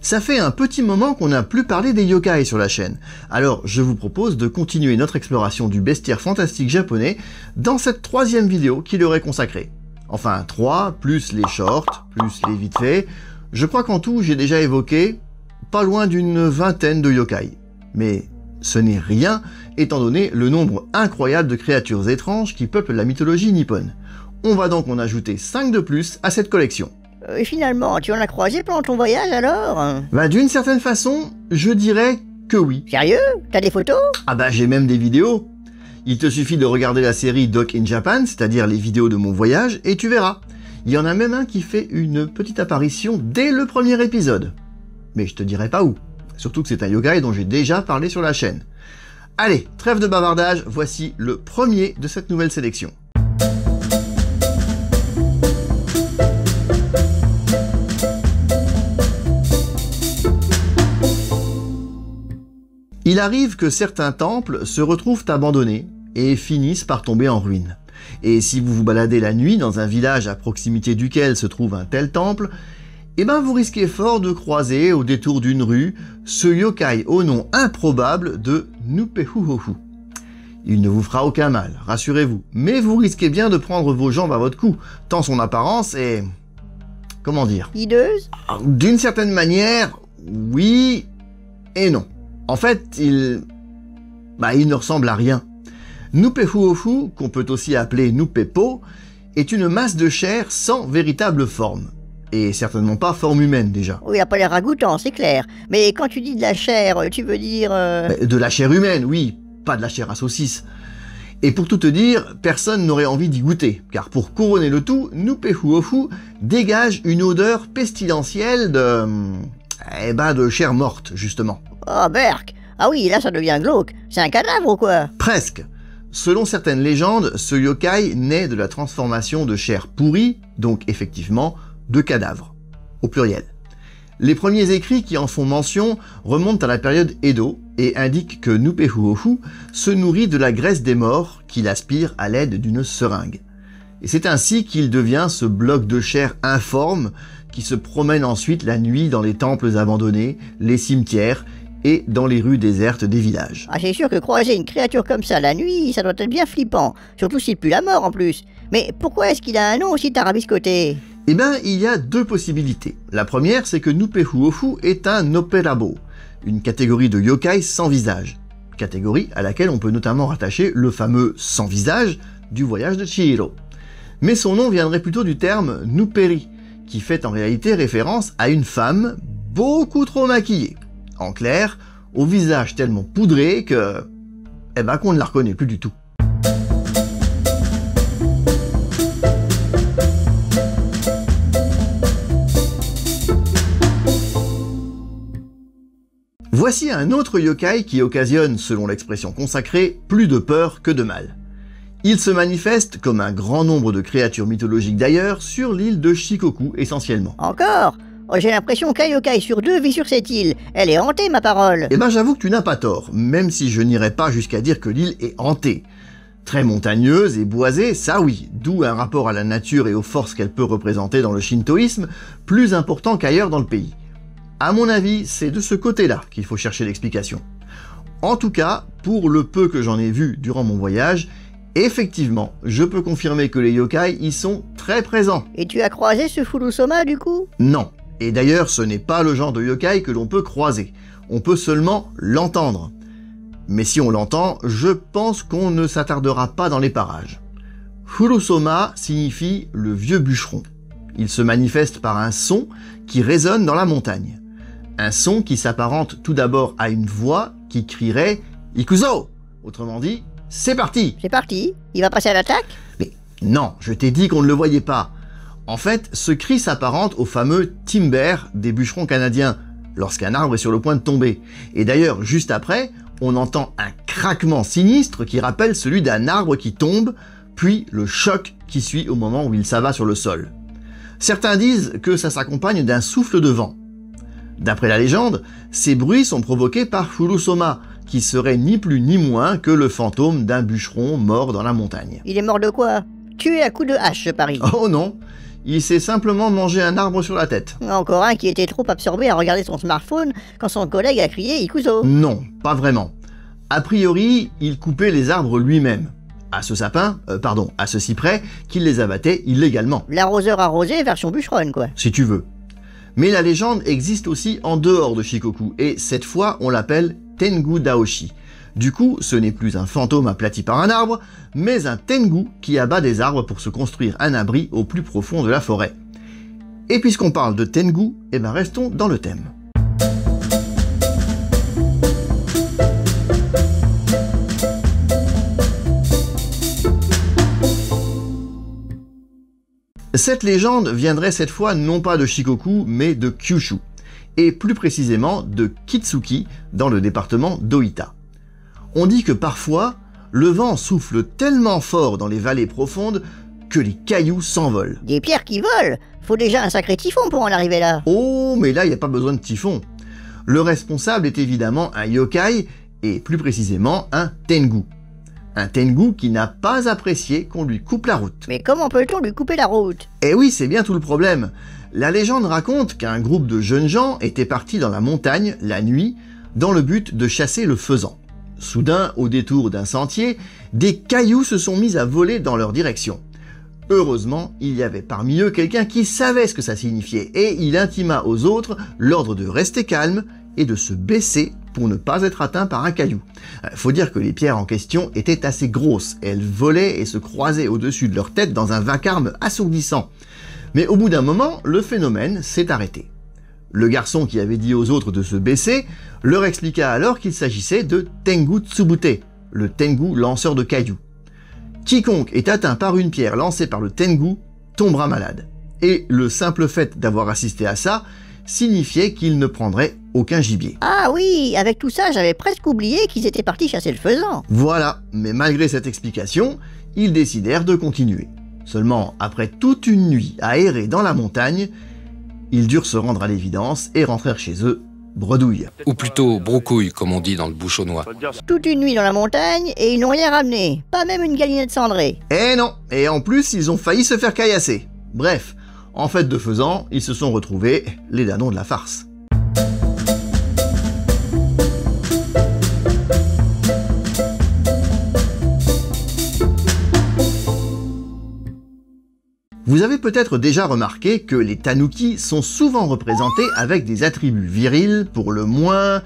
Ça fait un petit moment qu'on n'a plus parlé des yokai sur la chaîne, alors je vous propose de continuer notre exploration du bestiaire fantastique japonais dans cette troisième vidéo qui leur est consacrée. Enfin 3, plus les shorts, plus les vite fait, je crois qu'en tout j'ai déjà évoqué pas loin d'une vingtaine de yokai. Mais ce n'est rien étant donné le nombre incroyable de créatures étranges qui peuplent la mythologie nippone. On va donc en ajouter 5 de plus à cette collection. Et finalement, tu en as croisé pendant ton voyage alors? Bah d'une certaine façon, je dirais que oui. Sérieux? T'as des photos? Ah bah j'ai même des vidéos. Il te suffit de regarder la série Doc in Japan, c'est-à-dire les vidéos de mon voyage, et tu verras. Il y en a même un qui fait une petite apparition dès le premier épisode. Mais je te dirai pas où. Surtout que c'est un yokai dont j'ai déjà parlé sur la chaîne. Allez, trêve de bavardage, voici le premier de cette nouvelle sélection. Il arrive que certains temples se retrouvent abandonnés et finissent par tomber en ruine. Et si vous vous baladez la nuit dans un village à proximité duquel se trouve un tel temple, eh ben vous risquez fort de croiser au détour d'une rue ce yokai au nom improbable de Nupehuhohu. Il ne vous fera aucun mal, rassurez-vous, mais vous risquez bien de prendre vos jambes à votre cou, tant son apparence est... comment dire? Hideuse? D'une certaine manière, oui et non. En fait, il ne ressemble à rien. Nupehuhohu, qu'on peut aussi appeler Nupepo, est une masse de chair sans véritable forme. Et certainement pas forme humaine déjà. Oui, il a pas l'air ragoûtant, c'est clair. Mais quand tu dis de la chair, tu veux dire... De la chair humaine, oui, pas de la chair à saucisse. Et pour tout te dire, personne n'aurait envie d'y goûter, car pour couronner le tout, Nupehuhohu dégage une odeur pestilentielle de chair morte, justement. Oh, berk! Ah oui, là ça devient glauque. C'est un cadavre ou quoi? Presque. Selon certaines légendes, ce yokai naît de la transformation de chair pourrie, donc effectivement de cadavres, au pluriel. Les premiers écrits qui en font mention remontent à la période Edo et indiquent que Nupehuhohu se nourrit de la graisse des morts qu'il aspire à l'aide d'une seringue. Et c'est ainsi qu'il devient ce bloc de chair informe qui se promène ensuite la nuit dans les temples abandonnés, les cimetières et dans les rues désertes des villages. Ah, c'est sûr que croiser une créature comme ça la nuit, ça doit être bien flippant, surtout s'il pue la mort en plus. Mais pourquoi est-ce qu'il a un nom aussi tarabiscoté? Eh bien, il y a deux possibilités. La première, c'est que Nupehuhohu est un Operabo, une catégorie de yokai sans visage. Catégorie à laquelle on peut notamment rattacher le fameux sans visage du voyage de Chihiro. Mais son nom viendrait plutôt du terme Nuperi, qui fait en réalité référence à une femme beaucoup trop maquillée. En clair, au visage tellement poudré que... qu'on ne la reconnaît plus du tout. Voici un autre yokai qui occasionne, selon l'expression consacrée, plus de peur que de mal. Il se manifeste, comme un grand nombre de créatures mythologiques d'ailleurs, sur l'île de Shikoku essentiellement. Encore? Oh, j'ai l'impression qu'un yokai sur deux vit sur cette île. Elle est hantée, ma parole. Eh ben j'avoue que tu n'as pas tort, même si je n'irais pas jusqu'à dire que l'île est hantée. Très montagneuse et boisée, ça oui, d'où un rapport à la nature et aux forces qu'elle peut représenter dans le shintoïsme, plus important qu'ailleurs dans le pays. À mon avis, c'est de ce côté-là qu'il faut chercher l'explication. En tout cas, pour le peu que j'en ai vu durant mon voyage, effectivement, je peux confirmer que les yokai y sont très présents. Et tu as croisé ce Furusoma du coup? Non. Et d'ailleurs, ce n'est pas le genre de yokai que l'on peut croiser. On peut seulement l'entendre. Mais si on l'entend, je pense qu'on ne s'attardera pas dans les parages. Furusoma signifie le vieux bûcheron. Il se manifeste par un son qui résonne dans la montagne. Un son qui s'apparente tout d'abord à une voix qui crierait « Ikuzo !» Autrement dit, c'est parti! C'est parti? Il va passer à l'attaque? Mais non, je t'ai dit qu'on ne le voyait pas. En fait, ce cri s'apparente au fameux timber des bûcherons canadiens, lorsqu'un arbre est sur le point de tomber. Et d'ailleurs, juste après, on entend un craquement sinistre qui rappelle celui d'un arbre qui tombe, puis le choc qui suit au moment où il s'abat sur le sol. Certains disent que ça s'accompagne d'un souffle de vent. D'après la légende, ces bruits sont provoqués par Furusoma, qui serait ni plus ni moins que le fantôme d'un bûcheron mort dans la montagne. Il est mort de quoi? Tué à coups de hache, je parie. Oh non! il s'est simplement mangé un arbre sur la tête. Encore un qui était trop absorbé à regarder son smartphone quand son collègue a crié Ikuzo. Non, pas vraiment. A priori, il coupait les arbres lui-même. À ce cyprès qu'il les abattait illégalement. L'arroseur arrosé version bûcheronne, quoi. Si tu veux. Mais la légende existe aussi en dehors de Shikoku, et cette fois on l'appelle Tengu Daoshi. Du coup, ce n'est plus un fantôme aplati par un arbre, mais un Tengu qui abat des arbres pour se construire un abri au plus profond de la forêt. Et puisqu'on parle de Tengu, restons dans le thème. Cette légende viendrait cette fois non pas de Shikoku, mais de Kyushu, et plus précisément de Kitsuki, dans le département d'Ōita. On dit que parfois, le vent souffle tellement fort dans les vallées profondes que les cailloux s'envolent. Des pierres qui volent. Faut déjà un sacré typhon pour en arriver là. Oh, mais là, il n'y a pas besoin de typhon. Le responsable est évidemment un yokai, et plus précisément un Tengu. Un Tengu qui n'a pas apprécié qu'on lui coupe la route. Mais comment peut-on lui couper la route? Eh oui, c'est bien tout le problème. La légende raconte qu'un groupe de jeunes gens était parti dans la montagne, la nuit, dans le but de chasser le faisan. Soudain, au détour d'un sentier, des cailloux se sont mis à voler dans leur direction. Heureusement, il y avait parmi eux quelqu'un qui savait ce que ça signifiait, et il intima aux autres l'ordre de rester calme et de se baisser pour ne pas être atteint par un caillou. Faut dire que les pierres en question étaient assez grosses, elles volaient et se croisaient au-dessus de leur tête dans un vacarme assourdissant. Mais au bout d'un moment, le phénomène s'est arrêté. Le garçon qui avait dit aux autres de se baisser leur expliqua alors qu'il s'agissait de Tengu Tsubute, le Tengu lanceur de cailloux. Quiconque est atteint par une pierre lancée par le Tengu tombera malade. Et le simple fait d'avoir assisté à ça signifiait qu'il ne prendrait aucun gibier. Ah oui, avec tout ça, j'avais presque oublié qu'ils étaient partis chasser le faisan. Voilà, mais malgré cette explication, ils décidèrent de continuer. Seulement, après toute une nuit à errer dans la montagne, ils durent se rendre à l'évidence et rentrèrent chez eux bredouille. Ou plutôt broucouille, comme on dit dans le bouchonnois. Toute une nuit dans la montagne et ils n'ont rien ramené, pas même une galinette cendrée. Eh non, et en plus, ils ont failli se faire caillasser. Bref, en fait de faisant, ils se sont retrouvés les dindons de la farce. Vous avez peut-être déjà remarqué que les tanuki sont souvent représentés avec des attributs virils pour le moins,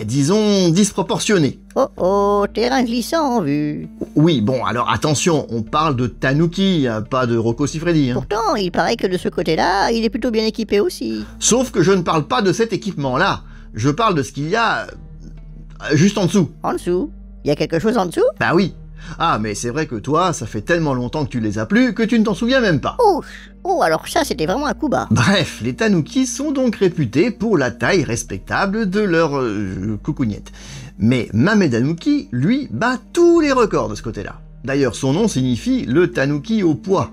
disons, disproportionnés. Oh oh, terrain glissant en vue. Oui, bon, alors attention, on parle de tanuki, pas de Rocco Siffredi. Pourtant, il paraît que de ce côté-là, il est plutôt bien équipé aussi. Sauf que je ne parle pas de cet équipement-là, je parle de ce qu'il y a juste en dessous. En dessous? Il y a quelque chose en dessous? Bah oui. Ah, mais c'est vrai que toi, ça fait tellement longtemps que tu les as plus que tu ne t'en souviens même pas. Oh, alors ça, c'était vraiment un coup bas. Bref, les tanuki sont donc réputés pour la taille respectable de leur coucougnette. Mais Mamedanuki, lui, bat tous les records de ce côté-là. D'ailleurs, son nom signifie le tanuki au pois.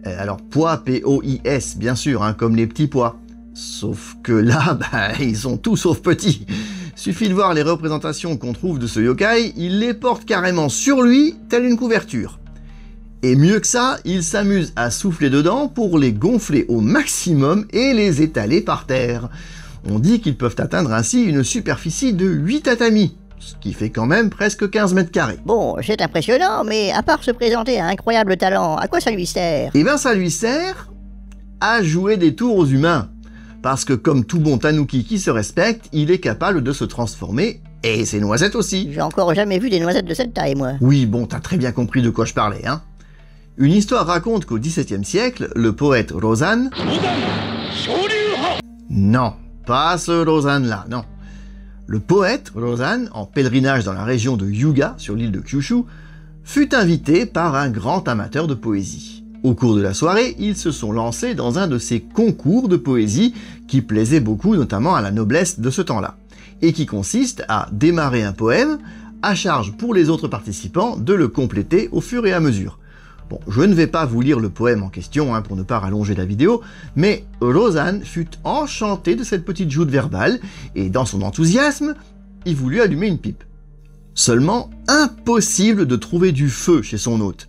Alors, pois, P-O-I-S, bien sûr, hein, comme les petits pois. Sauf que là, ils sont tout sauf petits. Suffit de voir les représentations qu'on trouve de ce yokai, il les porte carrément sur lui, telle une couverture. Et mieux que ça, il s'amuse à souffler dedans pour les gonfler au maximum et les étaler par terre. On dit qu'ils peuvent atteindre ainsi une superficie de 8 tatamis, ce qui fait quand même presque 15 mètres carrés. Bon, c'est impressionnant, mais à part se présenter à un incroyable talent, à quoi ça lui sert? Eh bien ça lui sert à jouer des tours aux humains. Parce que comme tout bon tanuki qui se respecte, il est capable de se transformer, et ses noisettes aussi. J'ai encore jamais vu des noisettes de cette taille, moi. Oui, bon, t'as très bien compris de quoi je parlais, hein. Une histoire raconte qu'au XVIIe siècle, le poète Rosan... Non, pas ce Rosan-là, non. Le poète Rosan, en pèlerinage dans la région de Hyuga, sur l'île de Kyushu, fut invité par un grand amateur de poésie. Au cours de la soirée, ils se sont lancés dans un de ces concours de poésie qui plaisait beaucoup notamment à la noblesse de ce temps-là, et qui consiste à démarrer un poème, à charge pour les autres participants de le compléter au fur et à mesure. Bon, je ne vais pas vous lire le poème en question pour ne pas rallonger la vidéo, mais Rosan fut enchanté de cette petite joute verbale, et dans son enthousiasme, il voulut allumer une pipe. Seulement, impossible de trouver du feu chez son hôte.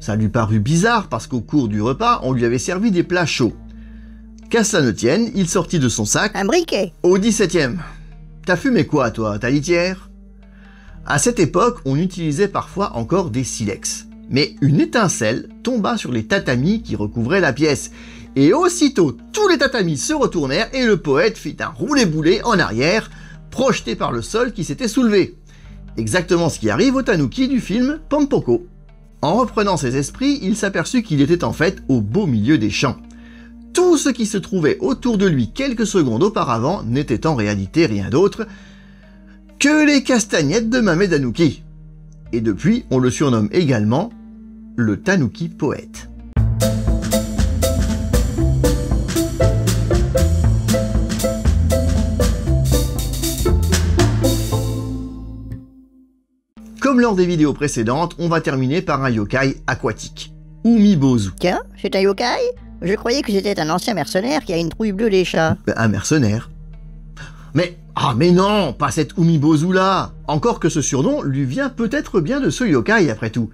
Ça lui parut bizarre parce qu'au cours du repas, on lui avait servi des plats chauds. Qu'à cela ne tienne, il sortit de son sac Un briquet. au 17e. T'as fumé quoi, toi, ta litière? À cette époque, on utilisait parfois encore des silex. Mais une étincelle tomba sur les tatamis qui recouvraient la pièce. Et aussitôt, tous les tatamis se retournèrent et le poète fit un roulé-boulé en arrière, projeté par le sol qui s'était soulevé. Exactement ce qui arrive au tanuki du film Pompoko. En reprenant ses esprits, il s'aperçut qu'il était en fait au beau milieu des champs. Tout ce qui se trouvait autour de lui quelques secondes auparavant n'était en réalité rien d'autre que les castagnettes de Mamedanuki. Et depuis, on le surnomme également le tanuki poète. Comme lors des vidéos précédentes, on va terminer par un yokai aquatique, Umibozu. Tiens, c'est un yokai? Je croyais que c'était un ancien mercenaire qui a une trouille bleue des chats. Un mercenaire. Mais non, pas cet Umibozu là. Encore que ce surnom lui vient peut-être bien de ce yokai après tout.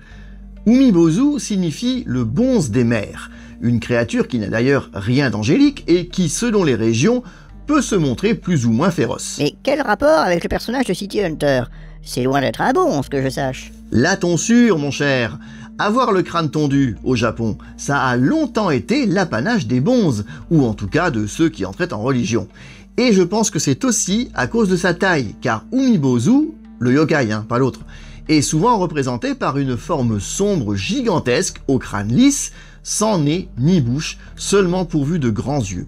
Umibozu signifie le bonze des mers, une créature qui n'a d'ailleurs rien d'angélique et qui, selon les régions, peut se montrer plus ou moins féroce. Mais quel rapport avec le personnage de City Hunter? C'est loin d'être un bonze, que je sache. La tonsure, mon cher. Avoir le crâne tondu au Japon, ça a longtemps été l'apanage des bonzes, ou en tout cas de ceux qui entraient en religion. Et je pense que c'est aussi à cause de sa taille, car Umibozu, le yokai, pas l'autre, est souvent représenté par une forme sombre gigantesque au crâne lisse, sans nez ni bouche, seulement pourvu de grands yeux.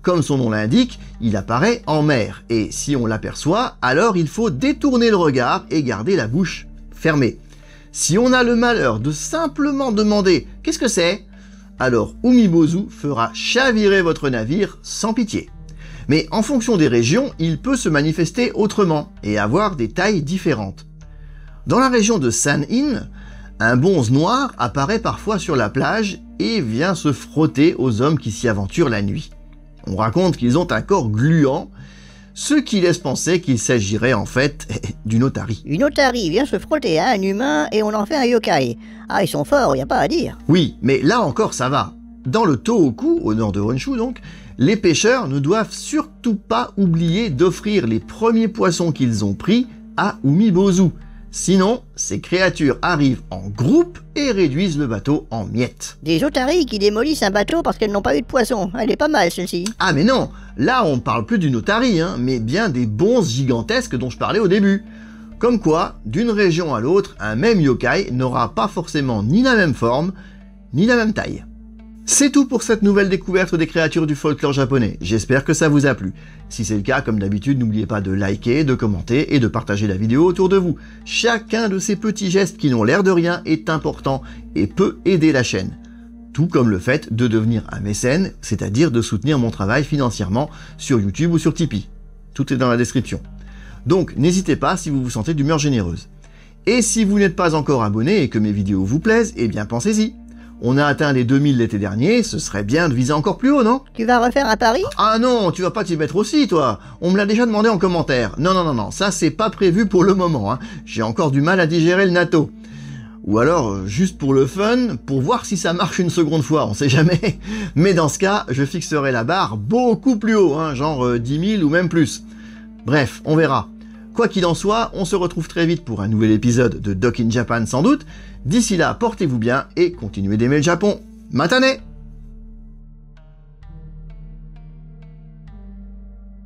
Comme son nom l'indique, il apparaît en mer, et si on l'aperçoit, alors il faut détourner le regard et garder la bouche fermée. Si on a le malheur de simplement demander « Qu'est-ce que c'est ?», alors Umibozu fera chavirer votre navire sans pitié. Mais en fonction des régions, il peut se manifester autrement et avoir des tailles différentes. Dans la région de San-in, un bonze noir apparaît parfois sur la plage et vient se frotter aux hommes qui s'y aventurent la nuit. On raconte qu'ils ont un corps gluant, ce qui laisse penser qu'il s'agirait en fait d'une otarie. Une otarie vient se frotter à un humain et on en fait un yokai. Ah, ils sont forts, y a pas à dire. Oui, mais là encore ça va. Dans le Tohoku, au nord de Honshu donc, les pêcheurs ne doivent surtout pas oublier d'offrir les premiers poissons qu'ils ont pris à Umibozu. Sinon, ces créatures arrivent en groupe et réduisent le bateau en miettes. Des otaries qui démolissent un bateau parce qu'elles n'ont pas eu de poisson. Elle est pas mal, celle-ci. Ah mais non, là on parle plus d'une otarie, mais bien des bonzes gigantesques dont je parlais au début. Comme quoi, d'une région à l'autre, un même yokai n'aura pas forcément ni la même forme, ni la même taille. C'est tout pour cette nouvelle découverte des créatures du folklore japonais. J'espère que ça vous a plu. Si c'est le cas, comme d'habitude, n'oubliez pas de liker, de commenter et de partager la vidéo autour de vous. Chacun de ces petits gestes qui n'ont l'air de rien est important et peut aider la chaîne. Tout comme le fait de devenir un mécène, c'est-à-dire de soutenir mon travail financièrement sur YouTube ou sur Tipeee. Tout est dans la description. Donc n'hésitez pas si vous vous sentez d'humeur généreuse. Et si vous n'êtes pas encore abonné et que mes vidéos vous plaisent, eh bien pensez-y. On a atteint les 2000 l'été dernier, ce serait bien de viser encore plus haut, non? Tu vas refaire un pari? Ah non, tu vas pas t'y mettre aussi, toi. On me l'a déjà demandé en commentaire. Non, ça c'est pas prévu pour le moment, J'ai encore du mal à digérer le natto. Ou alors, juste pour le fun, pour voir si ça marche une seconde fois, on sait jamais. Mais dans ce cas, je fixerai la barre beaucoup plus haut, genre 10 000 ou même plus. Bref, on verra. Quoi qu'il en soit, on se retrouve très vite pour un nouvel épisode de Doc in Japan sans doute. D'ici là, portez-vous bien et continuez d'aimer le Japon. Matane!